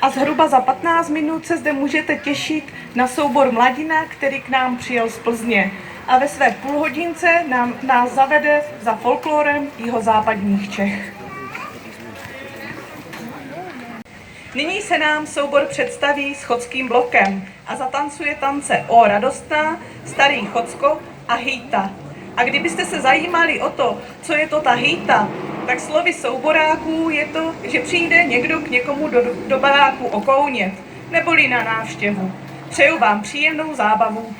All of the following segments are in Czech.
a zhruba za 15 minut se zde můžete těšit na soubor Mladina, který k nám přijel z Plzně a ve své půlhodince nás zavede za folklorem jihozápadních Čech. Nyní se nám soubor představí s chodským blokem a zatancuje tance O radostná, Starý Chocko a hýta. A kdybyste se zajímali o to, co je to ta hýta, tak slovy souboráků je to, že přijde někdo k někomu do baráku okounět, neboli na návštěvu. Přeju vám příjemnou zábavu.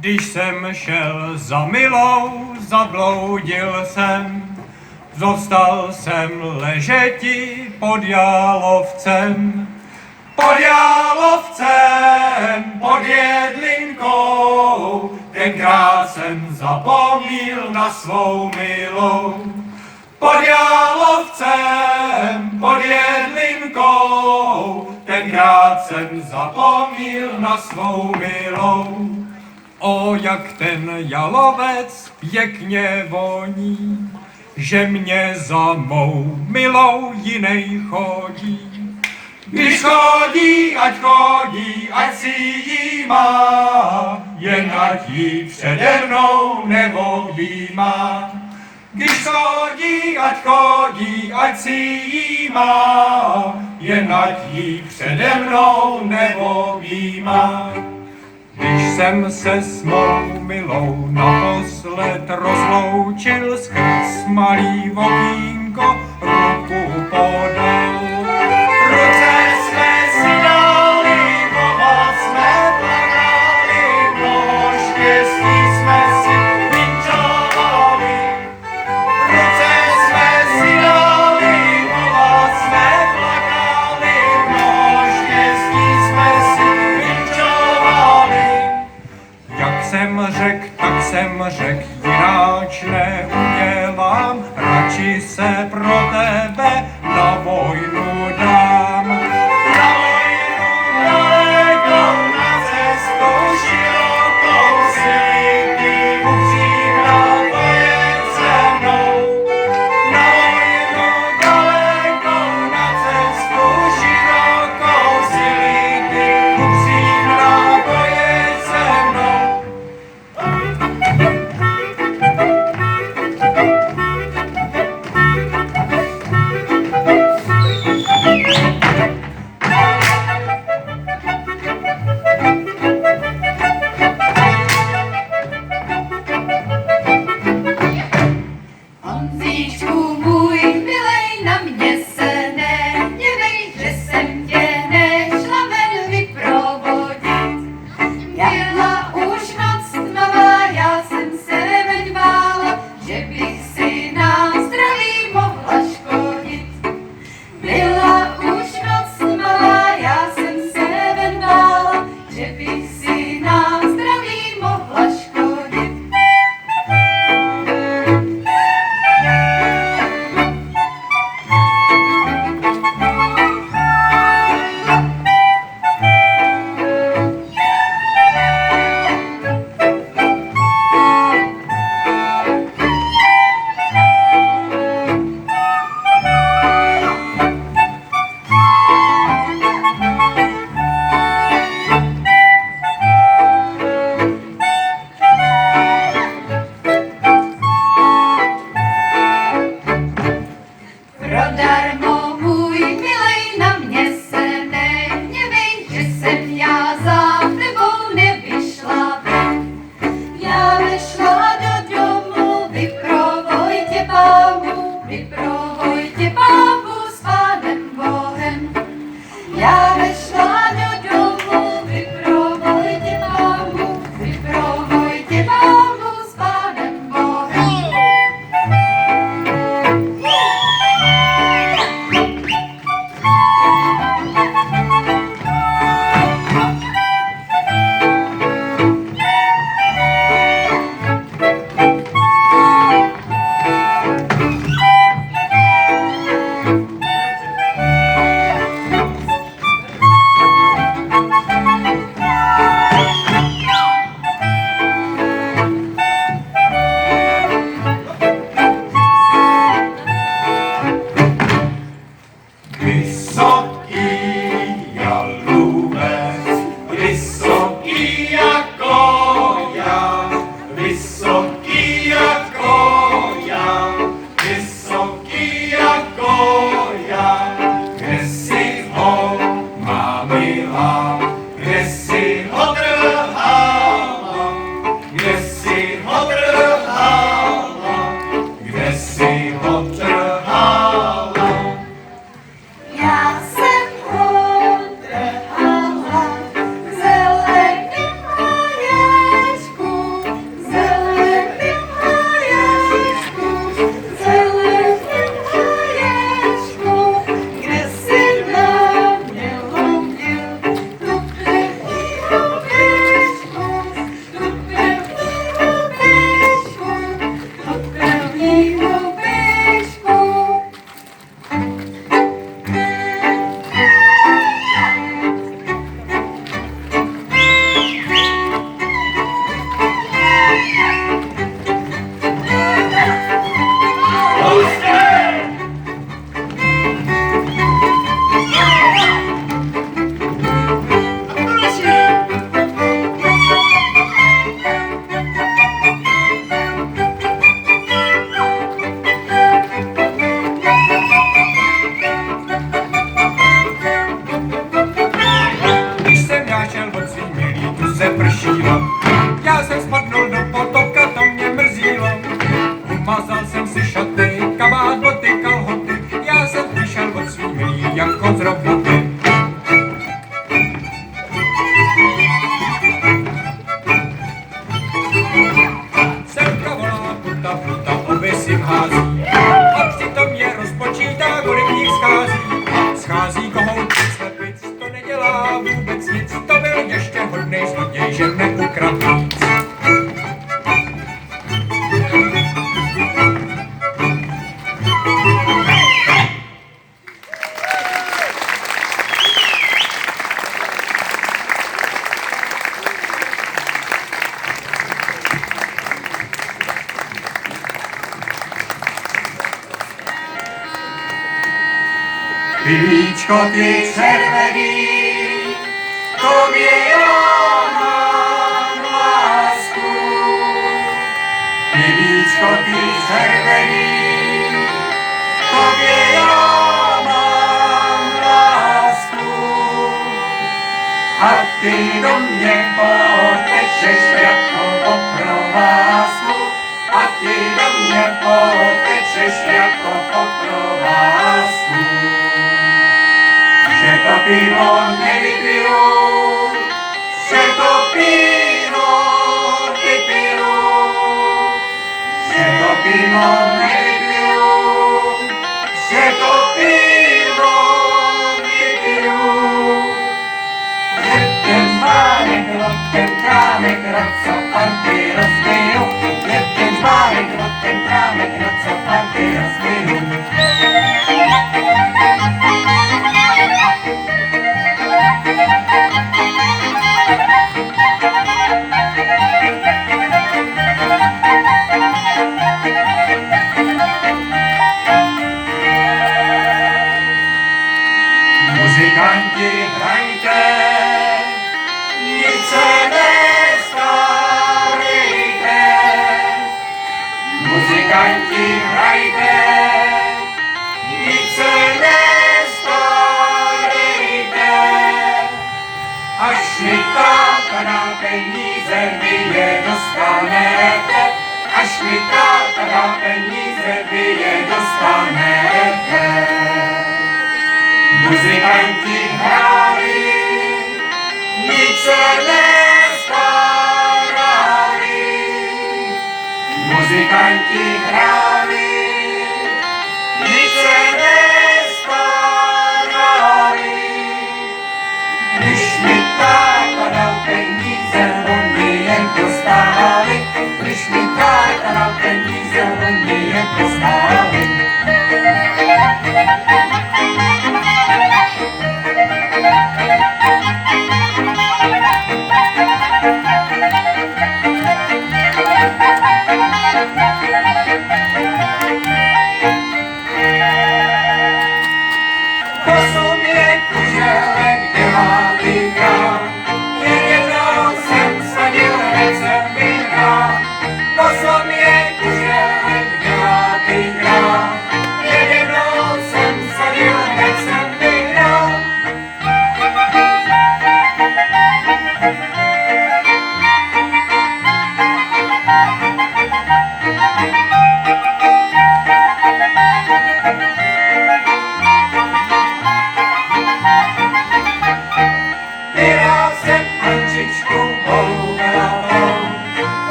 Když jsem šel za milou, zabloudil jsem, zostal jsem ležeti pod jálovcem. Pod jálovcem, pod jedlinkou, tenkrát jsem zapomněl na svou milou. Pod jálovcem, pod jedlinkou, tenkrát jsem zapomněl na svou milou. O, jak ten jalovec pěkně voní, že mě za mou milou jinej chodí. Když chodí, ať si jí má, jen ať jí přede mnou neobjímá. Když chodí, ať si jí má, jen ať jí přede mnou neobjímá. Když jsem se s mou milou naposled rozloučil, skrz malý okýnko ruku podal. Ruce jsme si dali, pomoc jsme plakali, mnoho štěstí jsme si vinčovali. Ruce jsme si dali, pomoc jsme plakali, mnoho štěstí jsme si vinčovali. Jak jsem řek, jináč neudělám, radši se pro tebe na vojnu dám. Na vojnu dalekou, na cestu širokou, slibný upřímná, to je se mnou. Na vojnu dalekou, na jako z roboty. Semka volá puta, puta, oběsím hází a přitom je rozpočítá, kolik jich schází. Schází kohout slepic, to nedělá vůbec nic, to byl ještě hodnej zloděj, že neukradl víc. Pilíčko ty červený, tobě já mám lásku. Pilíčko ty červený, tobě já mám lásku. A ty do mě potečeš jako po provázku. A ty do mě potečeš jako po provázku. Že to pivo nevypiju, že to pivo vypiju, že to pivo nevypiju, že to pivo vypiju. Jeden zmánek, ten trámek, co party rozbiju. Jeden zmánek, ten trámek, co party rozbiju. Muzikanti, hrajte, nic se nestarejte. Muzikanti, hrajte, nic se nestarejte. Až mi táta na peníze, vy je dostanete. Až mi táta na peníze, vy je dostanete. Muzikanti hráli, nic se nestarali. Muzikanti hráli, nic se nestarali. Když mi táta dal peníze, oni je dostali. Když mi táta dal peníze, oni je dostali.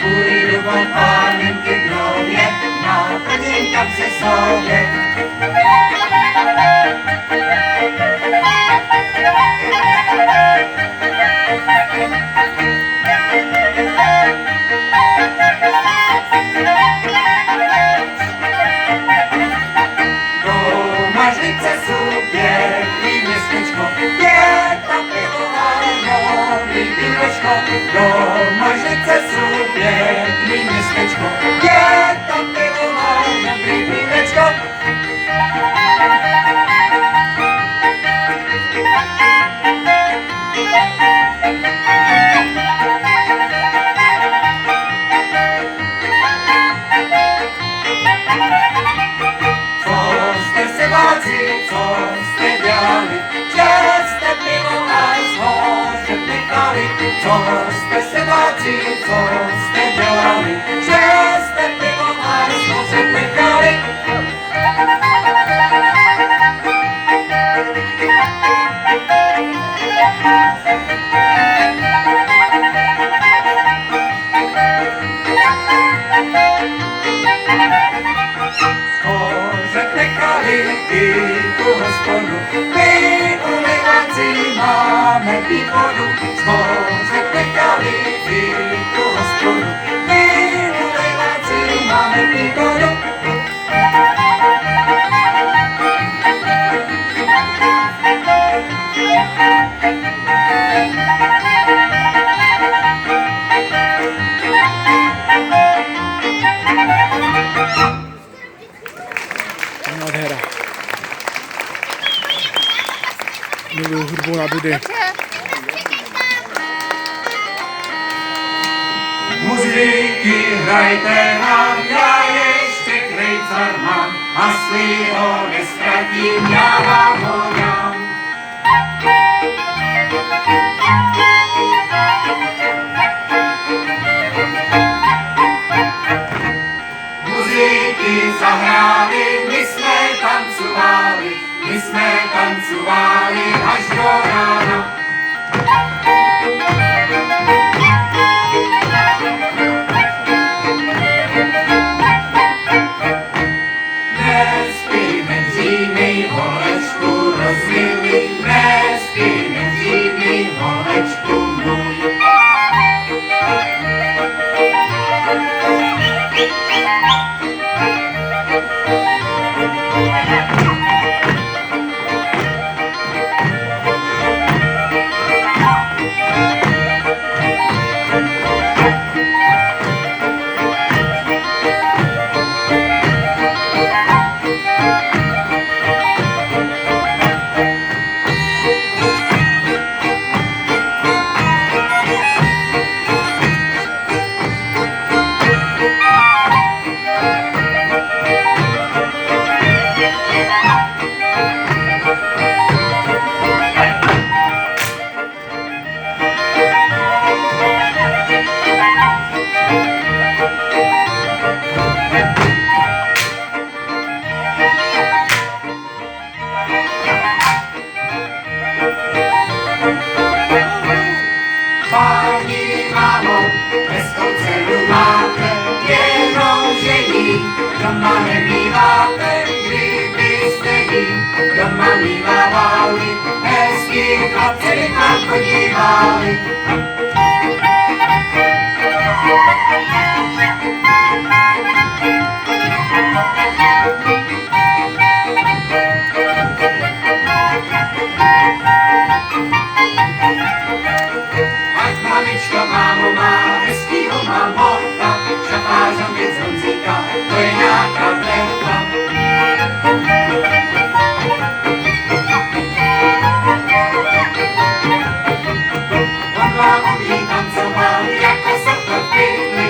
půjdu od páninky k nově, náhodím kam se sobě. Do Mažlice jsou pěkný městečko, je tam pivovar, dobrý pívečko. Co jste se váci, co jste dělali, že jste pivovar zhořet nechali? Co jste se váci, co jste dělali, že jste pivovar zhořet nechali? Zhořet nechali i tu hospodu, my u Liváci máme pít vodu. Zhořet nechali i tu hospodu, my u Liváci máme pít vodu. Nádhera. Miluju hudbu na dudy. Muziky hrajte nám, já ještě krejcar mám a svýho nestratím, já vám ho dám. Muziky zahráli, my jsme tancovali až do rána. Nespíme dřímy, holečku rozlili, nespíme dřímy, holečku můj. Páni, mámo, hezkou dceru máte, jenomže ji doma nemíváte, kdybyste ji doma mívávali, hezký chlapci vám podívali. Mamička, mámo, má hezkýho mám holka, šafářem věc Honzíka, to je nějaká trefka. On vám umí tancovat jako sokol v pytli,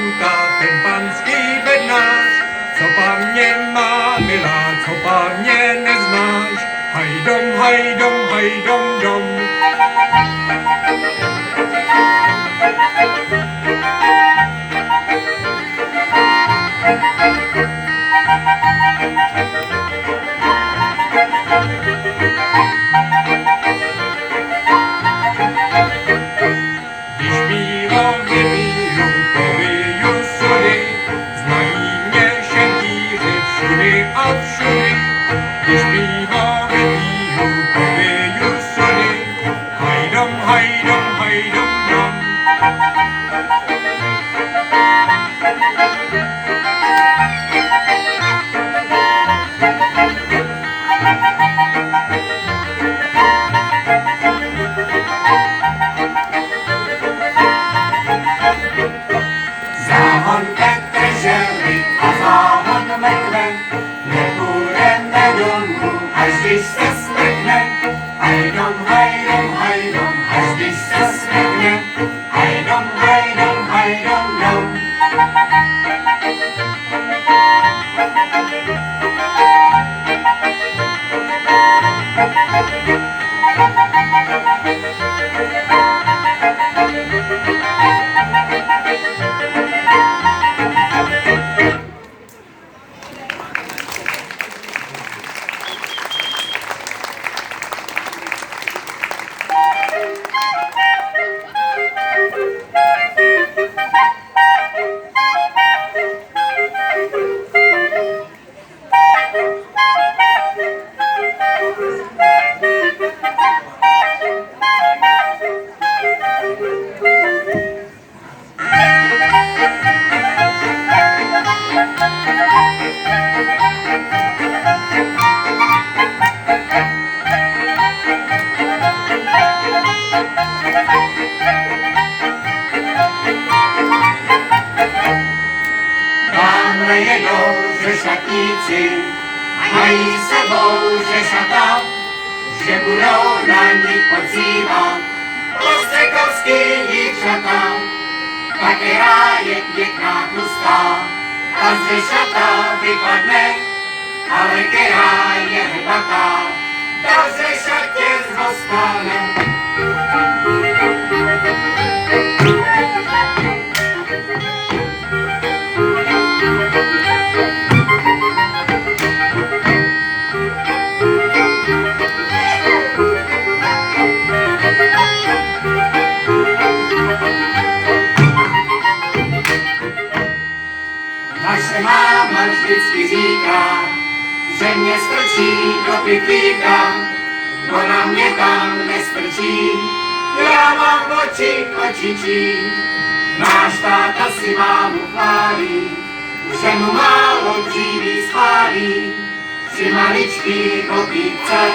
puta, ten panský bednář. Co mě má milá, co mě neznáš, hajdom, hajdom, hajdom, dom. Když pivo vypiju, poviju sudy, znají mě šentíři všudy a všudy. Když pivo vypiju, poviju sudy, hajdom, hajdom, hajdom, dom. Záhon Petržely a záhon mrkve, nepůjdeme domů, až když se smrkne. Hajdom, hajdom, hajdom, až když se smrkne. Hajdom, hajdom, hajdom, dom. Tamhle jedou řešatníci, mají sebou řešata, že budou na nich podzívat ostřekovský dívčata. Taky je pěkná tlustá, a z řešata vypadne, ale která je hbatá, ta v řešatě zrostane. Naše máma vždycky říká, že mě strčí do pytlíka, ona mě tam nestrčí, já mám oči kočičí. Náš táta si mámu chválí, že mu málo dříví schválí, při maličký kopíce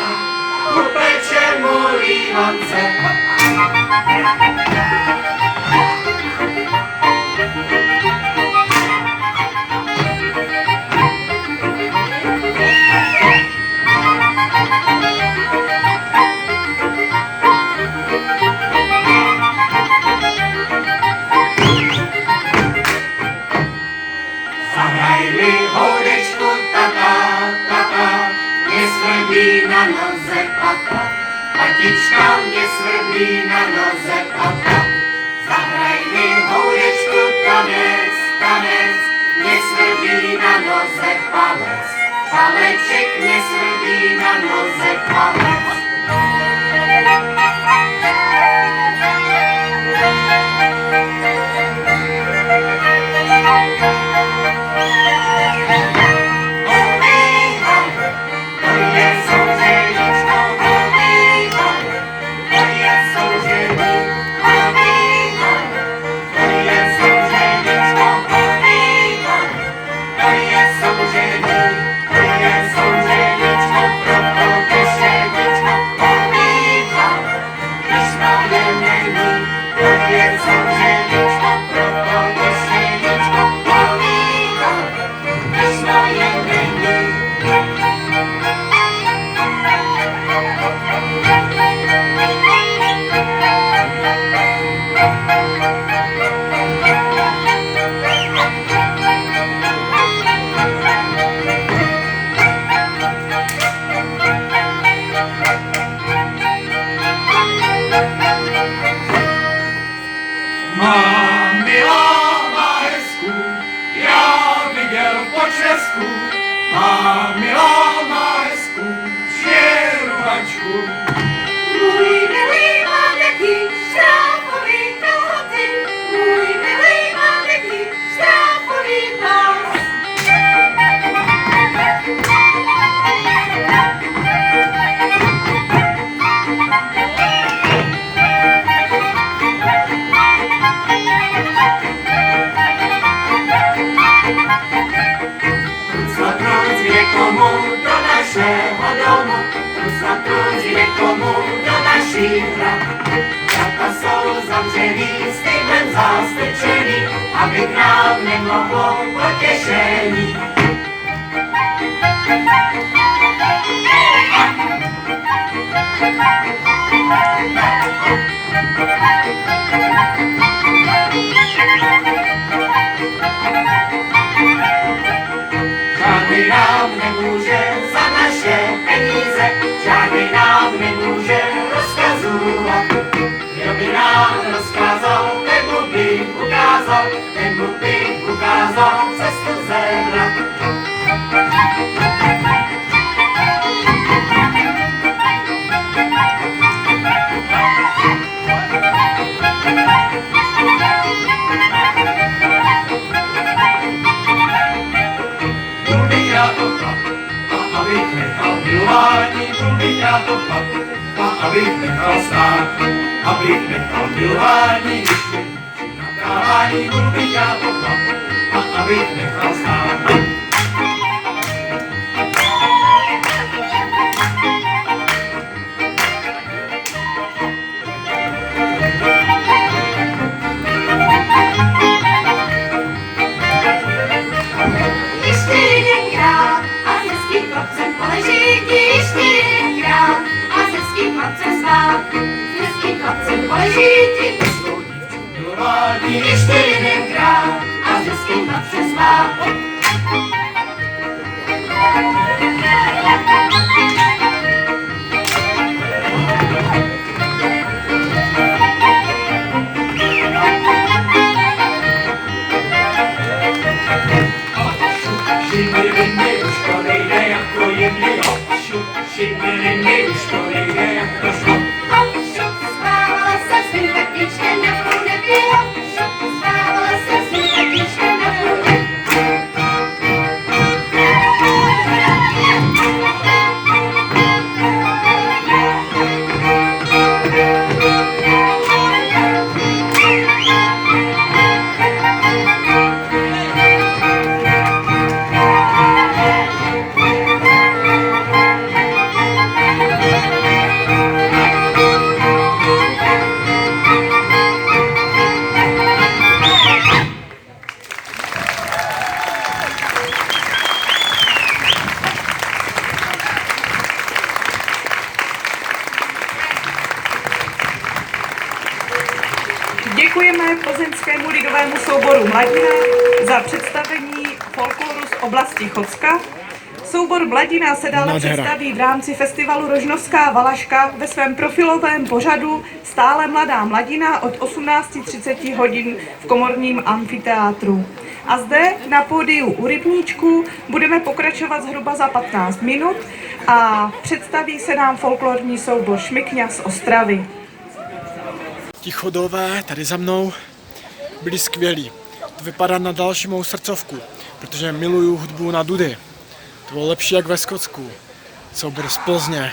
upeče mu lívance. Zahraj mi houdečku, tata, tata, mě svrbí na noze pata. Patička mě svrbí na noze pata. Zahraj mi houdečku, tanec, tanec, mě svrbí na noze palec. Paleček mě svrbí na noze palec. Soužený, to je souženíčko pro snad průzí někomu do naší hrad. Vrata jsou zavřený, slibem zastrčený, aby k nám nemohlo potěšení. Žádný nám nemůže za naše peníze, žádný nám nemůže rozkazovat. Kdo by nám rozkázal, ten mu bych ukázal cestu ze vrat. Byl bych já to chlap, a abych nechal milování, byl bych já to chlap, a abych nechal stát, abych nechal milování, když mě nakávání, byl bych já to chlap, a abych nechal stát. Ještě jedenkrát a s hezkým chlapcem poležití, ještě jedenkrát a s hezkým chlapcem spát, s hezkým chlapcem poležití, Milování, ještě jedenkrát a s hezkým chlapcem spát. šimmy, už to nejde jako jindy, hop, šup, šimmy, už to nejde jako šup. Hop, šup, spávala se svým pepíčkem na průdě, hop, šup, spávala se svým pepíčkem na průdě. Děkujeme plzeňskému lidovému souboru Mladina za představení folkloru z oblasti Chocka. Soubor Mladina se dále Nádhera. představí v rámci festivalu Rožnovská Valaška ve svém profilovém pořadu Stále mladá Mladina od 18:30 hodin v komorním amfiteátru. A zde na pódiu u Rybníčku budeme pokračovat zhruba za 15 minut a představí se nám folklorní soubor Šmikňa z Ostravy. Ti chodové tady za mnou byli skvělí. To vypadá na další mou srdcovku, protože miluju hudbu na dudy. To bylo lepší jak ve Skotsku. Soubor z Plzně.